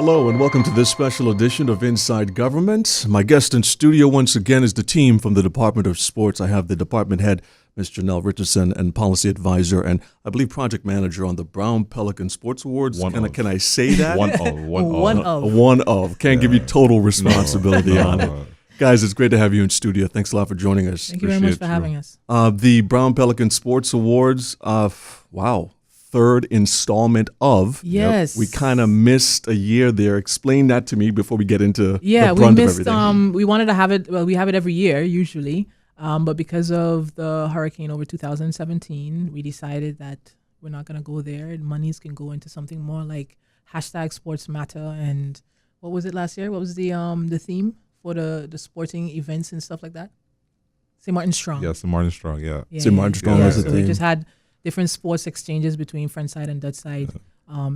Hello and welcome to this special edition of Inside Government. My guest in studio once again is the team from the Department of Sports. I have the department head, Ms. Jonelle Richardson, and policy advisor and I believe project manager on the Brown Pelican Sports Awards. Can I say that? One of. Can't give you total responsibility on it. Guys, it's great to have you in studio. Thanks a lot for joining us. Thank you very much for having us. The Brown Pelican Sports Awards, wow. Third installment of. Yes. We kind of missed a year there. Explain that to me before we get into the brunt of everything. We wanted to have it, we have it every year usually, but because of the hurricane over 2017, we decided that we're not going to go there. Monies can go into something more like #SportsMatter. And what was it last year? What was the theme for the sporting events and stuff like that? St. Martin Strong. Yeah, St. Martin Strong, yeah. St. Martin Strong was the so theme. We just had different sports exchanges between Frenchside and Dutchside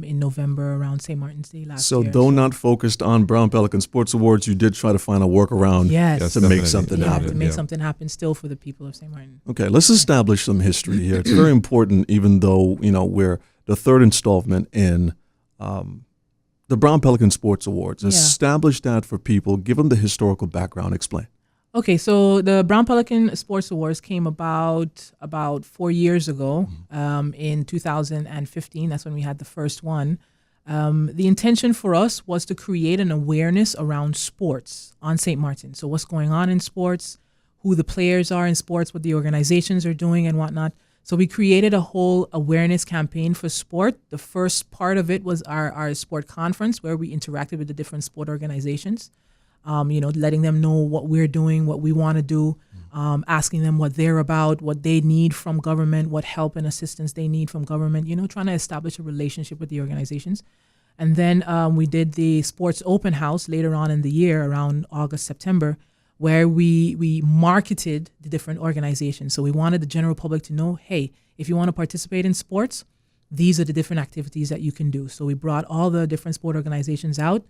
in November around St. Martin's Day last year. So though not focused on Brown Pelican Sports Awards, you did try to find a workaround to make something happen. To make something happen still for the people of St. Martin. Okay, let's establish some history here. It's very important, even though, we're the third installment in the Brown Pelican Sports Awards. Establish that for people. Give them the historical background. Explain. Okay, so the Brown Pelican Sports Awards came about 4 years ago, in 2015. That's when we had the first one. The intention for us was to create an awareness around sports on St. Martin. So what's going on in sports, who the players are in sports, what the organizations are doing and whatnot. So we created a whole awareness campaign for sport. The first part of it was our sport conference where we interacted with the different sport organizations. Letting them know what we're doing, what we want to do, asking them what they're about, what they need from government, what help and assistance they need from government, trying to establish a relationship with the organizations. And then we did the sports open house later on in the year around August, September, where we marketed the different organizations. So we wanted the general public to know, hey, if you want to participate in sports, these are the different activities that you can do. So we brought all the different sport organizations out.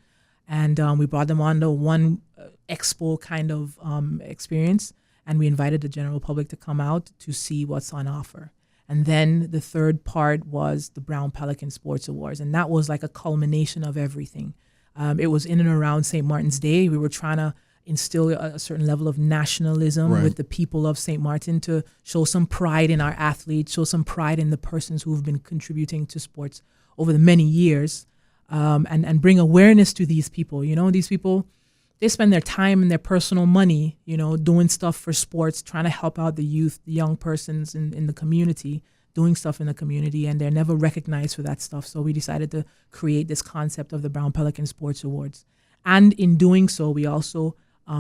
And we brought them on to one expo kind of experience, and we invited the general public to come out to see what's on offer. And then the third part was the Brown Pelican Sports Awards, and that was like a culmination of everything. It was in and around St. Martin's Day. We were trying to instill a certain level of nationalism with the people of St. Martin to show some pride in our athletes, show some pride in the persons who've been contributing to sports over the many years. And bring awareness to these people. These people, they spend their time and their personal money, doing stuff for sports, trying to help out the youth, the young persons in the community, doing stuff in the community, and they're never recognized for that stuff. So we decided to create this concept of the Brown Pelican Sports Awards. And in doing so, we also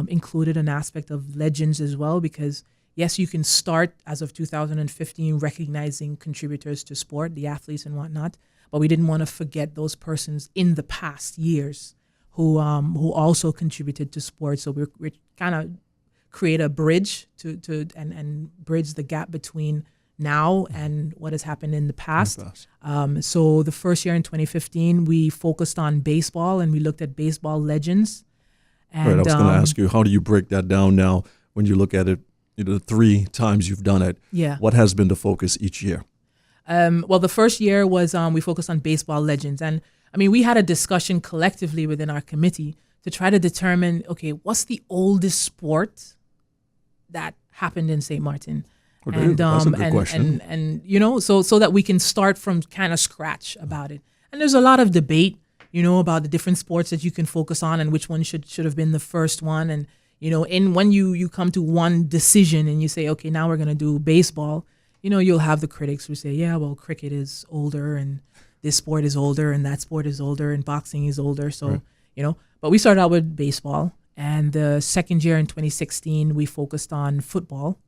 included an aspect of legends as well, because yes, you can start as of 2015 recognizing contributors to sport, the athletes and whatnot. But we didn't want to forget those persons in the past years who also contributed to sports. So we're kind of create a bridge and bridge the gap between now and what has happened in the past. So the first year in 2015, we focused on baseball and we looked at baseball legends. And, I was going to ask you, how do you break that down now when you look at it, the 3 times you've done it? Yeah. What has been the focus each year? Well, the first year was we focused on baseball legends. And we had a discussion collectively within our committee to try to determine, okay, what's the oldest sport that happened in St. Martin? Okay, that's a good question. And so that we can start from kind of scratch about it. And there's a lot of debate, about the different sports that you can focus on and which one should have been the first one. And, when you come to one decision and you say, okay, now we're going to do baseball, you'll have the critics who say, yeah, well, cricket is older and this sport is older and that sport is older and boxing is older. So, but we started out with baseball. And the second year in 2016, we focused on football.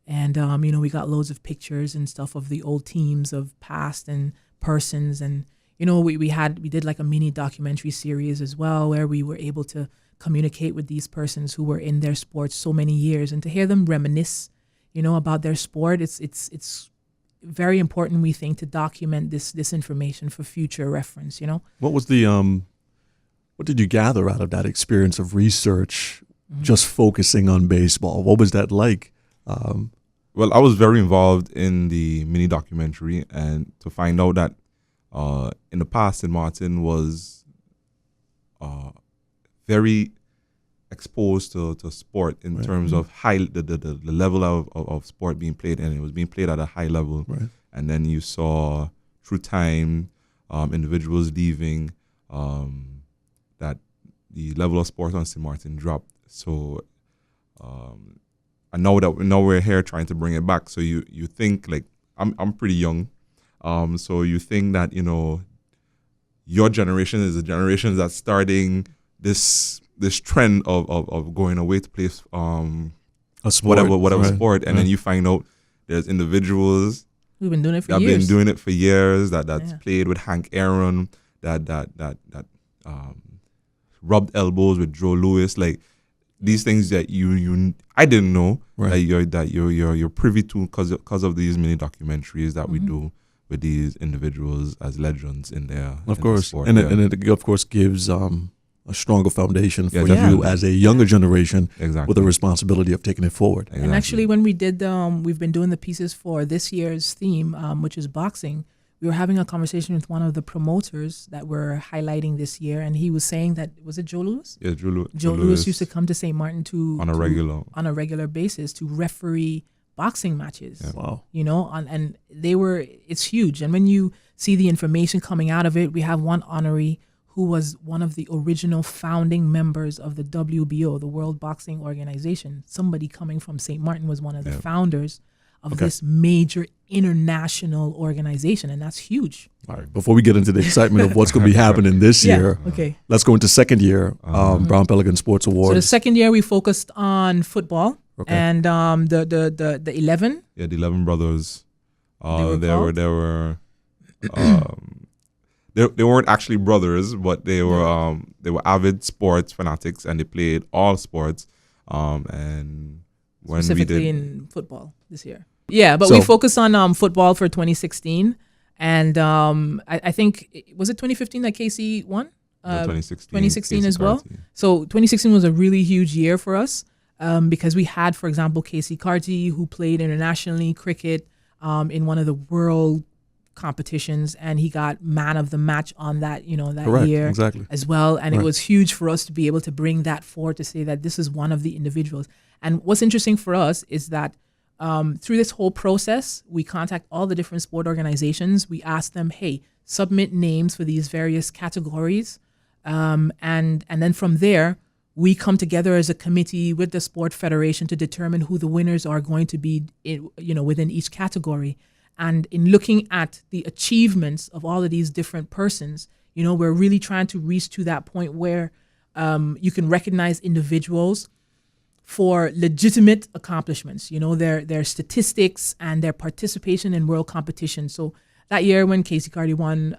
And, we got loads of pictures and stuff of the old teams of past and persons. And, we did like a mini documentary series as well, where we were able to communicate with these persons who were in their sports so many years and to hear them reminisce about their sport. It's very important, we think, to document this information for future reference. What was what did you gather out of that experience of research, just focusing on baseball? What was that like? Well, I was very involved in the mini documentary, and to find out that in the past, St. Martin was very exposed to sport in terms of the level of sport being played, and it was being played at a high level. Right. And then you saw through time individuals leaving, that the level of sport on St. Martin dropped. So and now we're here trying to bring it back. So you think, like, I'm pretty young, so you think that, you know, your generation is the generation that's starting this trend of going away to play A sport, whatever right, sport, and right. then you find out there's individuals We've been doing it for that have years. been doing it for years, that's Yeah. played with Hank Aaron, that rubbed elbows with Joe Louis, like these things that you I didn't know Right. that you're privy to because of these mini documentaries that we Mm-hmm. do with these individuals as legends in their Of in course, the sport. and Yeah. it of course gives a stronger foundation Yeah, for you definitely. as a younger generation Exactly. with the responsibility of taking it forward. Exactly. And actually, when we did, we've been doing the pieces for this year's theme, which is boxing. We were having a conversation with one of the promoters that we're highlighting this year, and he was saying that, was it Joe Louis? Yeah, Joe Louis used to come to St. Martin on a regular basis to referee boxing matches. Yeah. Wow. You know, and it's huge. And when you see the information coming out of it, we have one honoree who was one of the original founding members of the WBO, the World Boxing Organization. Somebody coming from St. Martin was one of the founders of this major international organization, and that's huge. All right. Before we get into the excitement of what's going to be happening this year, Okay. let's go into second year Brown Pelican Sports So the Awards. second year we focused on football, Okay. and the 11. Yeah, the 11 brothers. were They called? they weren't actually brothers, but they were avid sports fanatics, and they played all sports. And when we Specifically did, in football this year. Yeah, but we So- focused on football for 2016, and I think was it 2015 that KC won? 2016, 2016 as well. Carty. So 2016 was a really huge year for us because we had, for example, Casey Carty, who played internationally cricket in one of the world competitions, and he got man of the match on that Correct. year Exactly. as well. And Right. it was huge for us to be able to bring that forward to say that this is one of the individuals. And what's interesting for us is that through this whole process, we contact all the different sport organizations. We ask them, hey, submit names for these various categories. And then from there, we come together as a committee with the sport federation to determine who the winners are going to be within each category. And in looking at the achievements of all of these different persons, we're really trying to reach to that point where you can recognize individuals for legitimate accomplishments, their statistics and their participation in world competition. So that year when Casey Carty won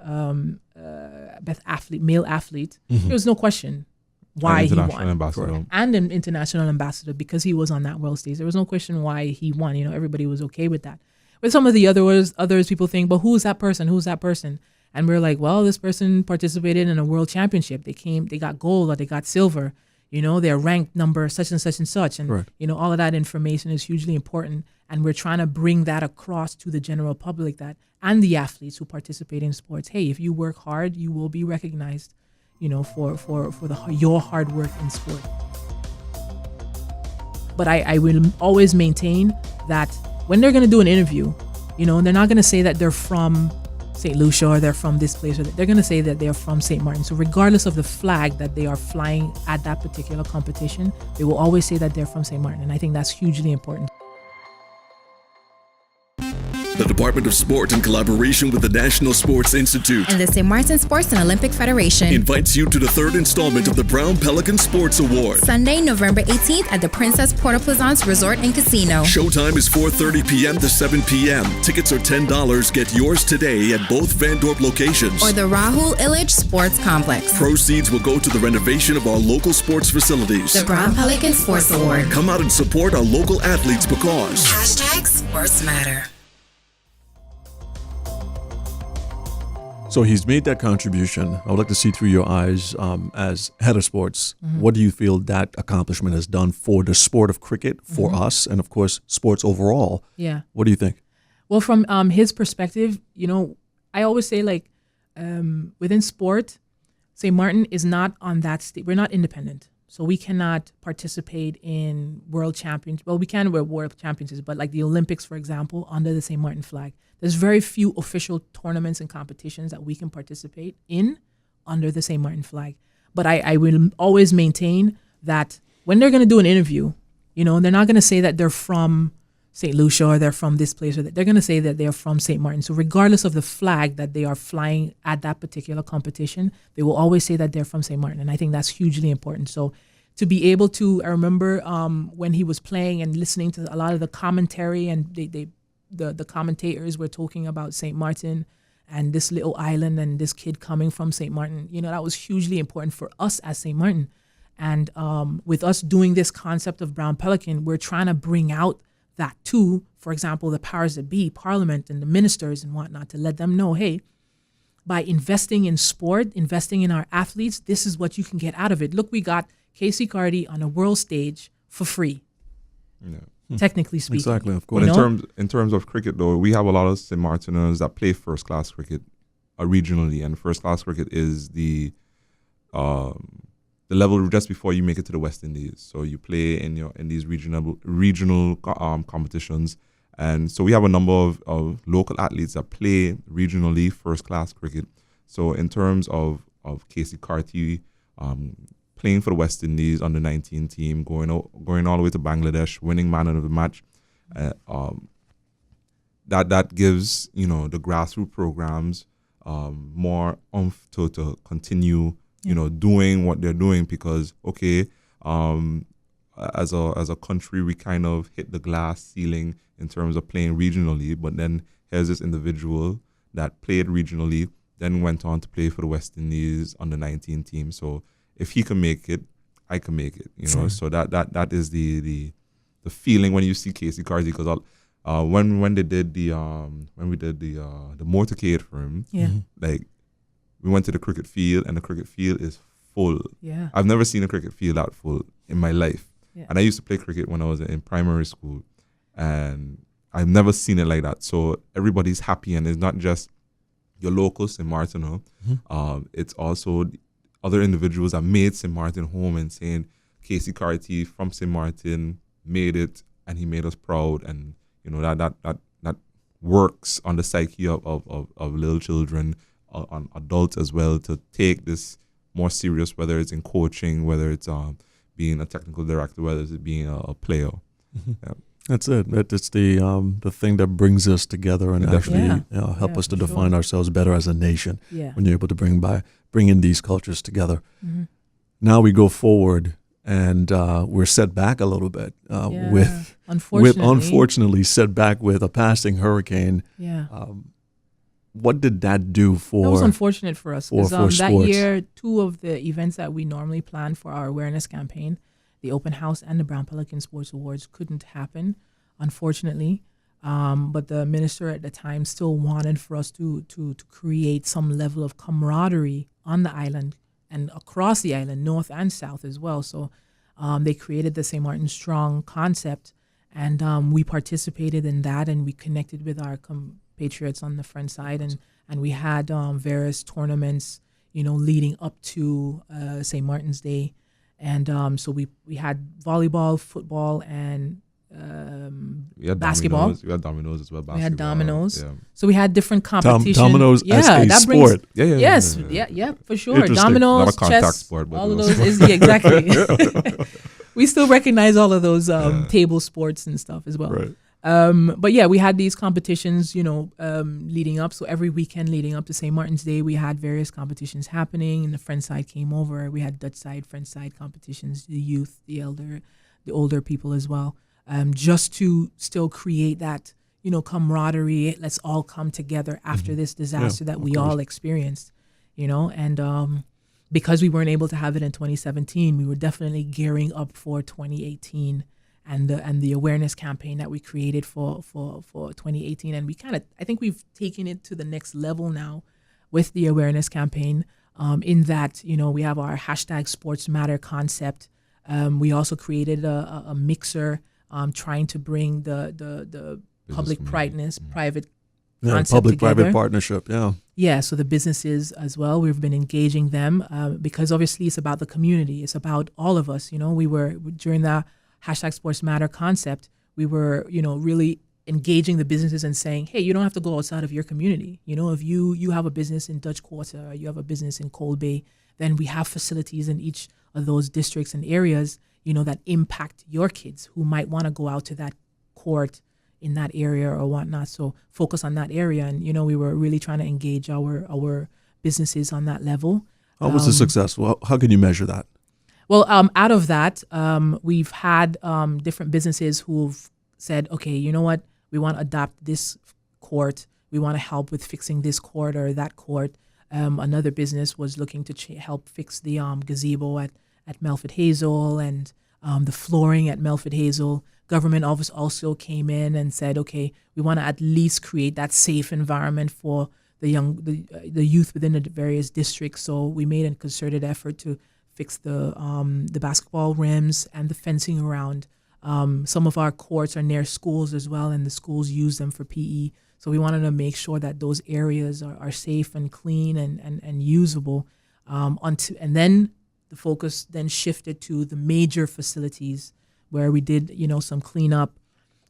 male athlete, there was no question why he international won. ambassador. And an international ambassador because he was on that world stage. There was no question why he won. Everybody was okay with that. But some of the others people think, but who's that person? Who's that person? And we're like, well, this person participated in a world championship. They got gold or they got silver. They're ranked number such and such and such. And, Correct. all of that information is hugely important. And we're trying to bring that across to the general public and the athletes who participate in sports. Hey, if you work hard, you will be recognized, for your hard work in sport. But I will always maintain that when they're going to do an interview, they're not going to say that they're from St. Lucia or they're from this place, or they're going to say that they're from St. Martin. So regardless of the flag that they are flying at that particular competition, they will always say that they're from St. Martin. And I think that's hugely important. The Department of Sport, in collaboration with the National Sports Institute, and the St. Martin Sports and Olympic Federation, invites you to the third installment of the Brown Pelican Sports Award. Sunday, November 18th at the Princess Porta Plaisance Resort and Casino. Showtime is 4:30 p.m. to 7 p.m. Tickets are $10. Get yours today at both Van Dorp locations. Or the Rahul Illich Sports Complex. Proceeds will go to the renovation of our local sports facilities. The Brown Pelican Sports Award. Come out and support our local athletes because #Sports Matter. So he's made that contribution. I would like to see through your eyes as head of sports. What do you feel that accomplishment has done for the sport of cricket, for us, and of course, sports overall? Yeah. What do you think? Well, from his perspective, I always say within sport, St. Martin is not on that state. We're not independent. So we cannot participate in world champions. Well, we can wear world championships, but like the Olympics, for example, under the St. Martin flag. There's very few official tournaments and competitions that we can participate in under the St. Martin flag. But I will always maintain that when they're going to do an interview, you know, they're not going to say that they're from St. Lucia or they're from this place, or that they're going to say that they're from St. Martin. So regardless of the flag that they are flying at that particular competition, they will always say that they're from St. Martin. And I think that's hugely important. So to be able to, I remember when he was playing and listening to a lot of the commentary, and the commentators were talking about St. Martin and this little island and this kid coming from St. Martin, you know, that was hugely important for us as St. Martin. And with us doing this concept of Brown Pelican, we're trying to bring out that too, for example, the powers that be, Parliament and the ministers and whatnot, to let them know, hey, by investing in sport, investing in our athletes, this is what you can get out of it. Look, we got Casey Carty on a world stage for free, technically speaking. Exactly, of course. But in terms of cricket, though, we have a lot of St. Martiners that play first-class cricket regionally, and first-class cricket is the level just before you make it to the West Indies. So you play in these regional competitions, and so we have a number of local athletes that play regionally first-class cricket. So in terms of Casey Carty playing for the West Indies under 19 team, going all the way to Bangladesh, winning man of the match, that gives, you know, the grassroots programs more oomph to continue, you know, doing what they're doing, because as a country we kind of hit the glass ceiling in terms of playing regionally, but then here's this individual that played regionally, then went on to play for the West Indies under 19 team. So if he can make it, I can make it, you know. So that is the feeling when you see Casey Carty, because when we did the motorcade for him, like, we went to the cricket field, and the cricket field is full. Yeah. I've never seen a cricket field that full in my life. Yeah. And I used to play cricket when I was in primary school, and I've never seen it like that. So everybody's happy, and it's not just your local St. Martin. It's also other individuals that made St. Martin home and saying, Casey Carty from St. Martin made it, and he made us proud. And, you know, that works on the psyche of little children, on adults as well, to take this more serious, whether it's in coaching, whether it's being a technical director, whether it's being a player. Yeah. That's it. It's the thing that brings us together and actually help us to define ourselves better as a nation. Yeah. When you're able to bring in these cultures together. Now we go forward, and we're set back a little bit with unfortunately set back with a passing hurricane. Yeah. What did that do for? That was unfortunate for us, because for that sports. year, two of the events that we normally plan for our awareness campaign, the open house and the Brown Pelican Sports Awards, couldn't happen, unfortunately. But the minister at the time still wanted for us to create some level of camaraderie on the island and across the island, north and south as well. So they created the St. Martin Strong concept, and we participated in that, and we connected with our compatriots on the friend side, and we had various tournaments, you know, leading up to St. Martin's Day. And so we had volleyball, football, and basketball. We had dominoes as well. Basketball. We had dominoes. Yeah. So we had different competitions. Dominoes as a sport. Yeah, for sure. Dominoes, Not a contact chess, sport, but all of those is exactly. We still recognize all of those table sports and stuff as well. Right. But yeah, we had these competitions, you know, leading up. So every weekend leading up to St. Martin's Day, we had various competitions happening, and the friend side came over. We had Dutch side, friend side competitions, the youth, the older people as well, just to still create that, you know, camaraderie. Let's all come together after this disaster that we all experienced, you know, and because we weren't able to have it in 2017, we were definitely gearing up for 2018. And the awareness campaign that we created for 2018, and I think we've taken it to the next level now with the awareness campaign. In that, you know, we have our hashtag Sports Matter concept. We also created a mixer, trying to bring the public private concept public-private together. partnership. Yeah. Yeah, so the businesses as well, we've been engaging them because obviously it's about the community. It's about all of us. We were, during the hashtag Sports Matter concept, we were, really engaging the businesses and saying, hey, you don't have to go outside of your community. If you have a business in Dutch Quarter, or you have a business in Cold Bay, then we have facilities in each of those districts and areas, that impact your kids who might want to go out to that court in that area or whatnot. So focus on that area. And, we were really trying to engage our businesses on that level. How was the success? Well, how can you measure that? Well, out of that, we've had different businesses who've said, okay, you know what? We want to adopt this court. We want to help with fixing this court or that court. Another business was looking to help fix the gazebo at Melford Hazel and the flooring at Melford Hazel. Government office also came in and said, okay, we want to at least create that safe environment for the youth within the various districts. So we made a concerted effort to fix the basketball rims and the fencing around. Some of our courts are near schools as well, and the schools use them for PE. So we wanted to make sure that those areas are safe and clean and usable. And then the focus then shifted to the major facilities where we did, some cleanup,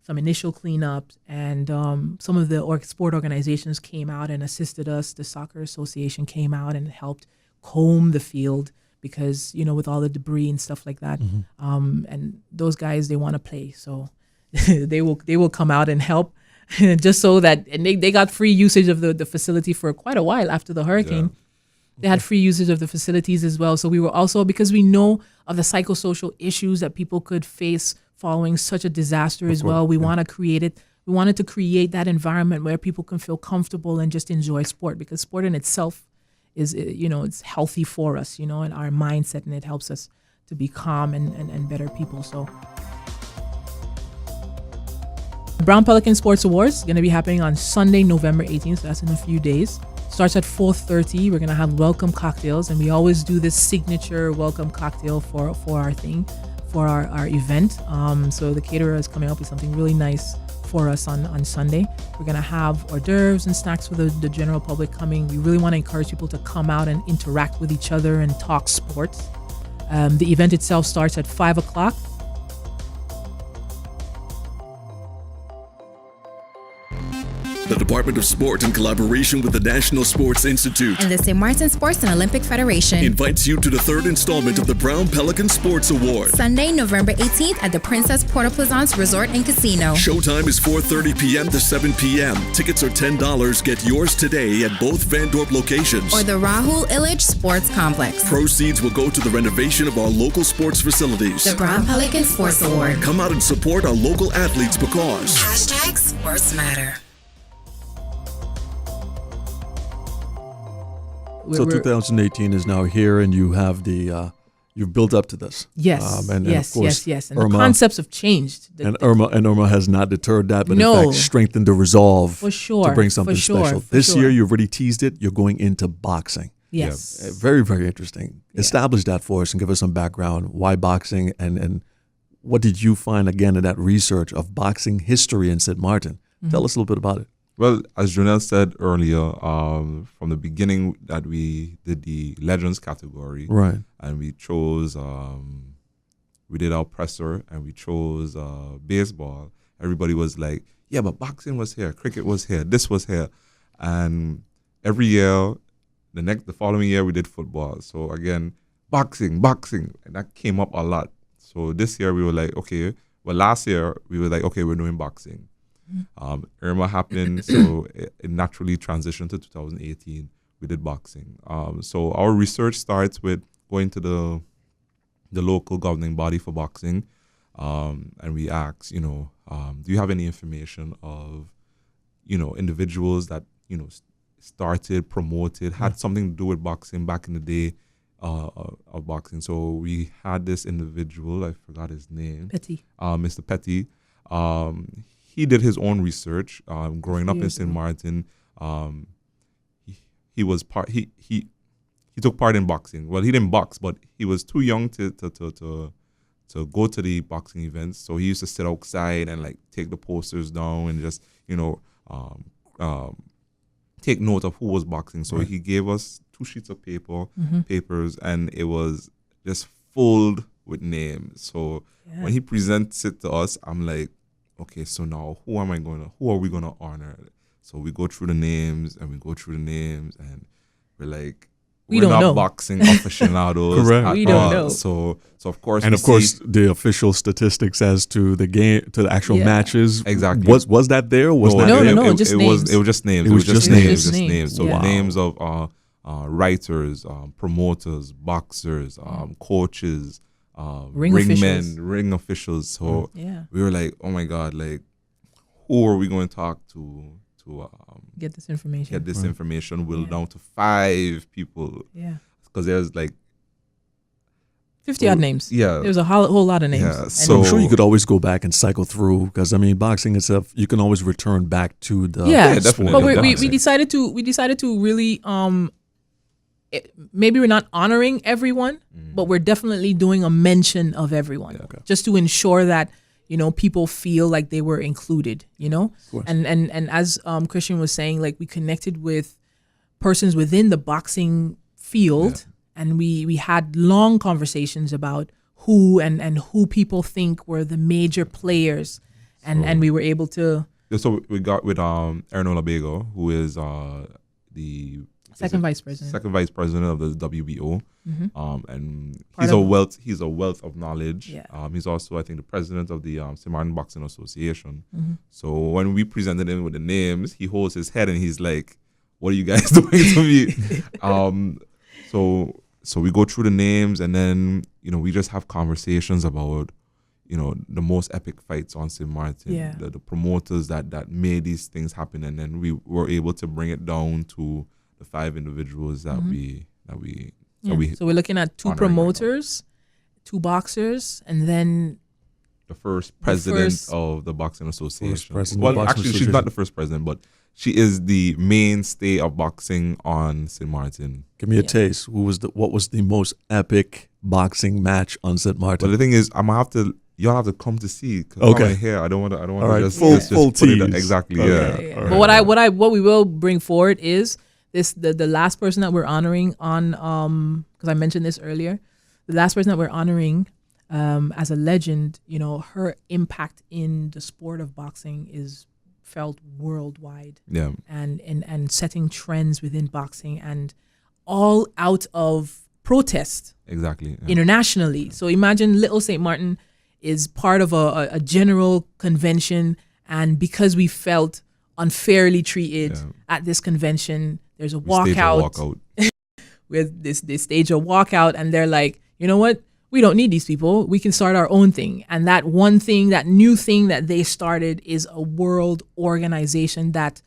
some initial cleanup, and some of the sport organizations came out and assisted us. The Soccer Association came out and helped comb the field because, with all the debris and stuff like that. And those guys, they want to play. So they will come out and help just so that, and they got free usage of the facility for quite a while after the hurricane. Yeah. They had free usage of the facilities as well. So we were also, because we know of the psychosocial issues that people could face following such a disaster as well, we want to create it. We wanted to create that environment where people can feel comfortable and just enjoy sport, because sport in itself is, it's healthy for us, and our mindset, and it helps us to be calm and better people. So the Brown Pelican Sports Awards is going to be happening on Sunday, November 18th. So that's in a few days. Starts at 4:30. We're going to have welcome cocktails, and we always do this signature welcome cocktail for our thing, for our event. So the caterer is coming up with something really nice for us on Sunday. We're going to have hors d'oeuvres and snacks for the general public coming. We really want to encourage people to come out and interact with each other and talk sports. The event itself starts at 5 o'clock. The Department of Sport, in collaboration with the National Sports Institute and the St. Martin Sports and Olympic Federation, invites you to the third installment of the Brown Pelican Sports Award. Sunday, November 18th at the Princess Port Plaisance Resort and Casino. Showtime is 4:30 p.m. to 7 p.m. Tickets are $10. Get yours today at both Van Dorp locations. Or the Rahul Illich Sports Complex. Proceeds will go to the renovation of our local sports facilities. The Brown Pelican Sports Award. Come out and support our local athletes because hashtag Sports Matter. So 2018 is now here, and you have you've built up to this. Yes, and yes, of course, yes. And Irma, the concepts have changed. Irma has not deterred that, but no, in fact strengthened the resolve for sure, to bring something special. This year, you've already teased it. You're going into boxing. Yes. Yeah. Very, very interesting. Yeah. Establish that for us and give us some background. Why boxing, and what did you find, again, in that research of boxing history in St. Martin? Mm-hmm. Tell us a little bit about it. Well, as Jonelle said earlier, from the beginning that we did the Legends category, right, and we chose, we did our presser, and we chose baseball. Everybody was like, yeah, but boxing was here, cricket was here, this was here. And every year, the following year, we did football. So again, boxing, and that came up a lot. So this year we were like, okay, well, last year we were like, okay, we're doing boxing. Irma happened, so it naturally transitioned to 2018. We did boxing. So our research starts with going to the local governing body for boxing, and we ask, do you have any information of, individuals that started, promoted, had something to do with boxing back in the day of boxing. So we had this individual, I forgot his name, Petty, Mr. Petty. He did his own research. Growing up in St. Martin, he was part. He took part in boxing. Well, he didn't box, but he was too young to go to the boxing events. So he used to sit outside and like take the posters down and just take note of who was boxing. So he gave us 2 sheets of papers, and it was just filled with names. So when he presents it to us, I'm like, okay, so now who are we gonna honor? So we go through the names, and we're like, we're don't not know. boxing aficionados. Correct. at We don't all. know. So of course, And we of course, see- the official statistics as to the game, to the actual Yeah. matches. Exactly. Was that there? Or was not No, there? no, it, just it names. was just names. It was just names. names. So Yeah. names of writers, promoters, boxers, coaches, Ring officials. ring officials. So Yeah. we were like, oh my God, like who are we going to talk to Get this information. get this information whittled down to 5 people? Yeah. Because there's like 50 odd names. Yeah. There was a whole lot of names. Yeah, And so- I'm sure you could always go back and cycle through, because I mean, boxing itself, you can always return back to the yeah, definitely. but we boxing. decided to really maybe we're not honoring everyone, but we're definitely doing a mention of everyone, just to ensure that people feel like they were included. And as Christian was saying, like we connected with persons within the boxing field, and we had long conversations about who and who people think were the major players, and we were able to. So we got with Ernola Bego, who is the Second vice president. second vice president of the WBO, and Part he's a wealth of knowledge. Yeah. He's also, I think, the president of the St. Martin Boxing Association. So when we presented him with the names, he holds his head and he's like, "What are you guys doing to me?" So we go through the names, and then we just have conversations about the most epic fights on St. Martin, Yeah. the promoters that made these things happen, and then we were able to bring it down to the 5 individuals that we So we're looking at 2 honoring promoters, 2 boxers, and then the first president first- of the Boxing Association. president of Well, the Boxing actually, she's Association. not the first president, but she is the mainstay of boxing on St. Martin. Give me a taste. What was the most epic boxing match on St. But Martin? the thing is, y'all have to come to see. 'Cause Okay. I wanna hear. I don't want to All right, to just full put it tease. exactly. Okay. Yeah. All But right. what we will bring forward is the last person that we're honoring on because I mentioned this earlier, the last person that we're honoring as a legend, her impact in the sport of boxing is felt worldwide, Yeah. and setting trends within boxing, and all out of protest Exactly. Yeah. internationally. So imagine Little St. Martin is part of a general convention, and because we felt unfairly treated at this convention, there's a We staged a walkout with they stage a walkout, and they're like, you know what? We don't need these people. We can start our own thing. And that one thing, that new thing that they started, is a world organization that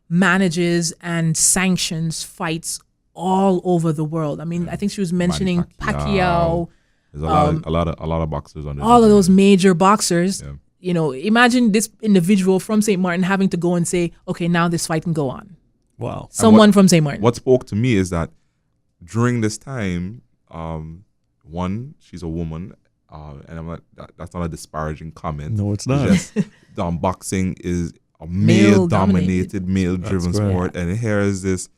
manages and sanctions fights all over the world. I mean, I think she was mentioning Pacquiao, There's a lot of boxers on there. all of those major boxers. Yeah. Imagine this individual from St. Martin having to go and say, okay, now this fight can go on. Wow. Someone from St. Martin. What spoke to me is that during this time, one, she's a woman, and I'm not. That's not a disparaging comment. No, it's not. Just, boxing is a Male-dominated. male-dominated, male-driven That's right. sport, and here is this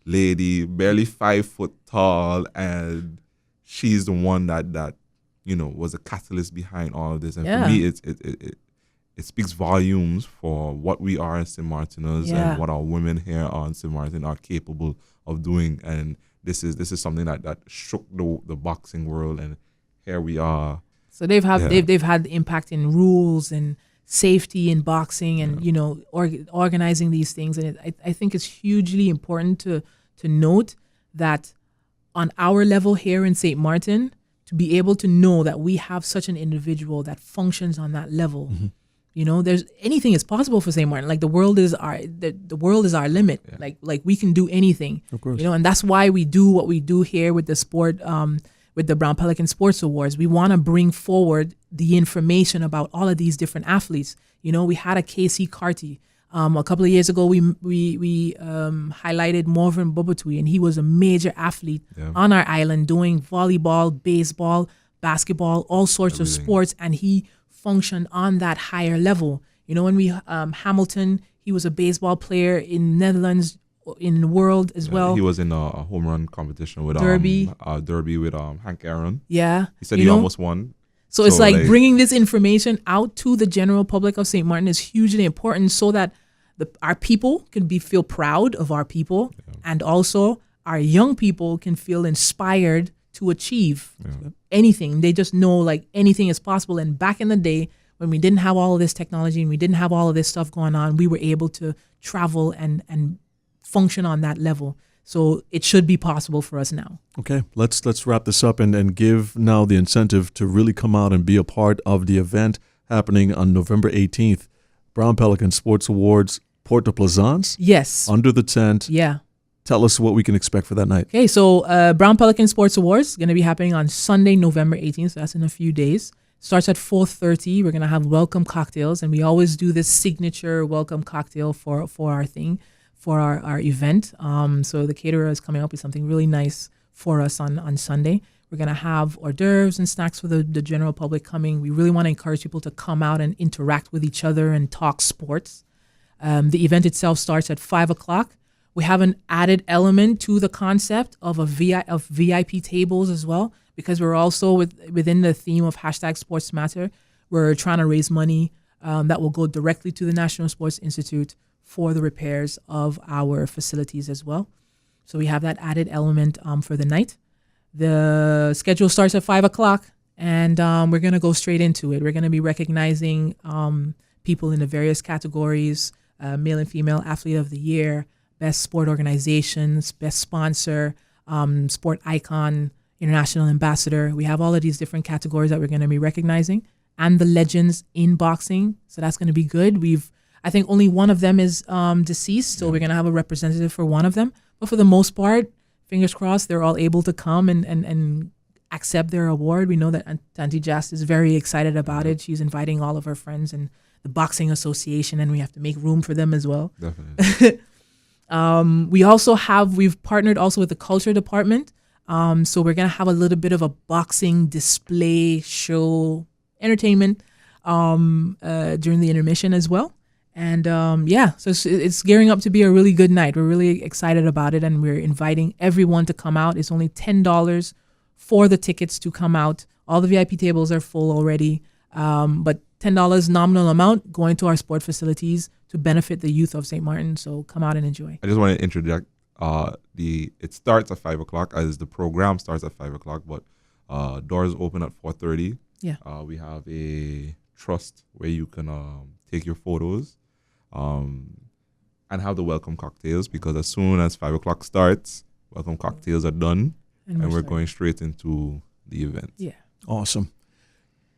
lady, barely 5 foot tall, and she's the one that was a catalyst behind all of this. And Yeah. for me, it speaks volumes for what we are as St. Martiners Yeah. and what our women here on St. Martin are capable of doing. And this is something that shook the boxing world, and here we are. So they've Yeah. they've had impact in rules and safety in boxing, and organizing these things. And I think it's hugely important to note that on our level here in St. Martin, to be able to know that we have such an individual that functions on that level. There's anything is possible for St. Martin. Like the world is our limit. Yeah. Like we can do anything. Of course. And that's why we do what we do here with the sport, with the Brown Pelican Sports Awards. We want to bring forward the information about all of these different athletes. We had a KC Carty. A couple of years ago, we highlighted Morvan Bobatui, and he was a major athlete on our island doing volleyball, baseball, basketball, all sorts of sports, and he functioned on that higher level. When we Hamilton, He was a baseball player in Netherlands, in the world as well. He was in a home run competition with Derby. Derby with Hank Aaron. Yeah. He said you he know? almost won. So it's like bringing this information out to the general public of St. Martin is hugely important so that our people can feel proud of our people, and also our young people can feel inspired to achieve anything. They just know like anything is possible. And back in the day when we didn't have all of this technology and we didn't have all of this stuff going on, we were able to travel and function on that level. So it should be possible for us now. Okay, let's wrap this up and give now the incentive to really come out and be a part of the event happening on November 18th. Brown Pelican Sports Awards, Port de Plaisance. Yes. Under the tent. Yeah. Tell us what we can expect for that night. Okay, so Brown Pelican Sports Awards is going to be happening on Sunday, November 18th. So that's in a few days. Starts at 4:30. We're going to have welcome cocktails, and we always do this signature welcome cocktail for our thing, for our event. So the caterer is coming up with something really nice for us on Sunday. We're going to have hors d'oeuvres and snacks for the general public coming. We really want to encourage people to come out and interact with each other and talk sports. The event itself starts at 5 o'clock. We have an added element to the concept of VIP tables as well, because we're also within the theme of hashtag Sports Matter. We're trying to raise money that will go directly to the National Sports Institute for the repairs of our facilities as well. So we have that added element for the night. The schedule starts at 5 o'clock, and we're going to go straight into it. We're going to be recognizing people in the various categories, male and female athlete of the year, best sport organizations, best sponsor, sport icon, international ambassador. We have all of these different categories that we're going to be recognizing, and the legends in boxing. So that's going to be good. I think only one of them is deceased, so we're going to have a representative for one of them. But for the most part, fingers crossed, they're all able to come and accept their award. We know that Auntie Jast is very excited about it. She's inviting all of her friends and the Boxing Association, and we have to make room for them as well. Definitely. We've partnered also with the culture department. So we're going to have a little bit of a boxing display show, entertainment during the intermission as well. And so it's gearing up to be a really good night. We're really excited about it, and we're inviting everyone to come out. It's only $10 for the tickets to come out. All the VIP tables are full already, but $10 nominal amount going to our sport facilities to benefit the youth of St. Martin. So come out and enjoy. I just want to interject. It starts at 5 o'clock, as the program starts at 5 o'clock, but doors open at 4:30. Yeah. We have a trust where you can take your photos and have the welcome cocktails, because as soon as 5 o'clock starts, welcome cocktails are done, and we're going straight into the event. Yeah. Awesome.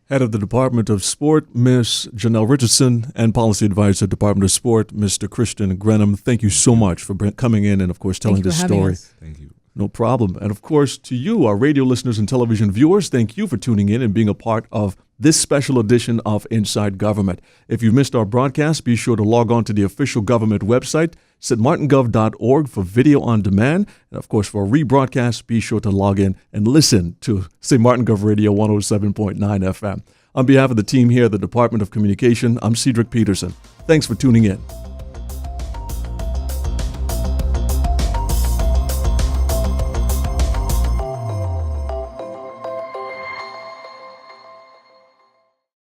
Head of the Department of Sport, Ms. Jonelle Richardson, and Policy Advisor, Department of Sport, Mr. Christian Grannum. Thank you so much for coming in and, of course, telling this story. Thank you. No problem. And, of course, to you, our radio listeners and television viewers, thank you for tuning in and being a part of this special edition of Inside Government. If you've missed our broadcast, be sure to log on to the official government website, stmartingov.org, for video on demand. And, of course, for a rebroadcast, be sure to log in and listen to St. Martin Gov Radio 107.9 FM. On behalf of the team here at the Department of Communication, I'm Cedric Peterson. Thanks for tuning in.